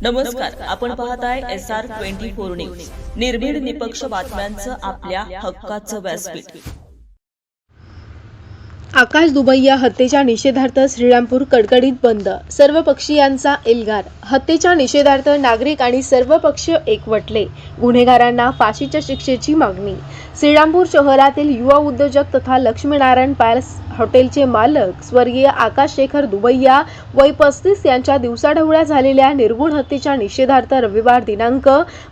नमस्कार, आपण पाहताय SR24 न्यूज. निर्भीड निपक्ष बातम्यांचं आपल्या हक्काचं व्यासपीठ. आकाश दुबैया हत्येच्या निषेधार्थ श्रीरामपूर कडकडीत बंद. सर्व पक्षीयांचा एल्गार. हत्येच्या निषेधार्थ नागरिक आणि सर्व पक्ष एकवटले. गुन्हेगारांना फाशीच्या शिक्षेची मागणी. श्रीरामपूर शहरातील युवा उद्योजक तथा लक्ष्मीनारायण पॅलेस हॉटेलचे मालक स्वर्गीय आकाश शेखर दुबैया वय 35 यांच्या दिवसाढवळ्या झालेल्या निर्गुण हत्येच्या निषेधार्थ रविवार दिनांक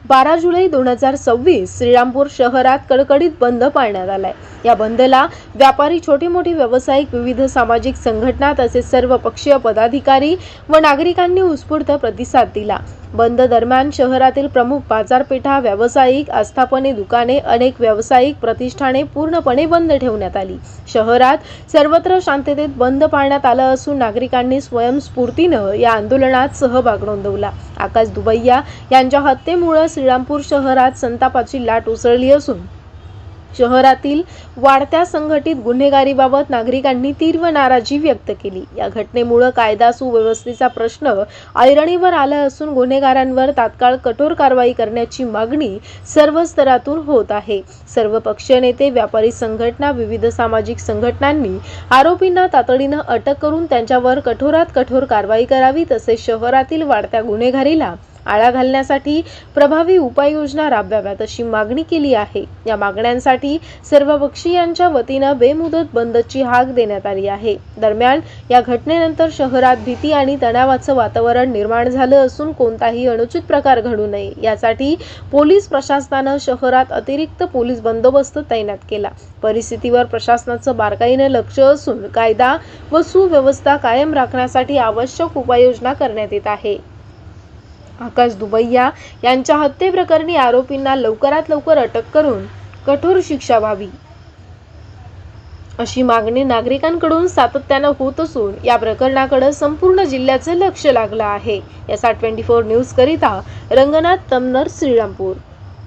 12 जुलै 2026 श्रीरामपूर शहरात कडकडीत बंद पाळण्यात आलाय. या बंदला व्यापारी, छोटे मोठे व्यावसायिक, विविध सामाजिक संघटना तसेच सर्व पक्षीय पदाधिकारी व नागरिकांनी उत्स्फूर्त प्रतिसाद दिला. बंद दरम्यान शहरातील प्रमुख बाजारपेठा, व्यावसायिक आस्थापने, दुकाने, अनेक व्यावसायिक प्रतिष्ठाने पूर्णपणे बंद ठेवण्यात आली. शहरात सर्वत्र शांततेत बंद पाळण्यात आलं असून नागरिकांनी स्वयंस्फूर्तीनं या आंदोलनात सहभाग नोंदवला. आकाश दुबैया यांच्या हत्येमुळे श्रीरामपूर शहरात संतापाची लाट उसळली असून शहरातील वाढत्या संघटित गुन्हेगारीबाबत नागरिकांनी तीव्र नाराजी व्यक्त केली. या घटनेमुळे कायदा सुव्यवस्थेचा प्रश्न ऐरणीवर आला असून गुन्हेगारांवर तात्काळ कठोर कारवाई करण्याची मागणी सर्व स्तरातून होत आहे. सर्व पक्षीय नेते, व्यापारी संघटना, विविध सामाजिक संघटनांनी आरोपींना तातडीनं अटक करून त्यांच्यावर कठोरात कठोर कारवाई करावी तसेच शहरातील वाढत्या गुन्हेगारीला आळा घालण्यासाठी प्रभावी उपाययोजना राबवाव्यात अशी मागणी केली आहे. या मागण्यांसाठी सर्व पक्षीयांच्या वतीनं बेमुदत बंदची हाक देण्यात आली आहे. दरम्यान या घटनेनंतर शहरात भीती आणि तणावाचं वातावरण निर्माण झालं असून कोणताही अनुचित प्रकार घडू नये यासाठी पोलीस प्रशासनानं शहरात अतिरिक्त पोलीस बंदोबस्त तैनात केला. परिस्थितीवर प्रशासनाचं बारकाईनं लक्ष असून कायदा व सुव्यवस्था कायम राखण्यासाठी आवश्यक उपाययोजना करण्यात येत आहे. आकाश दुबैया यांच्या हत्येप्रकरणी आरोपींना लवकरात लवकर अटक करून कठोर शिक्षा व्हावी अशी मागणी नागरिकांकडून सातत्यानं होत असून या प्रकरणाकडे संपूर्ण जिल्ह्याचं लक्ष लागलं आहे. SR24 न्यूज करिता रंगनाथ तमनर, श्रीरामपूर.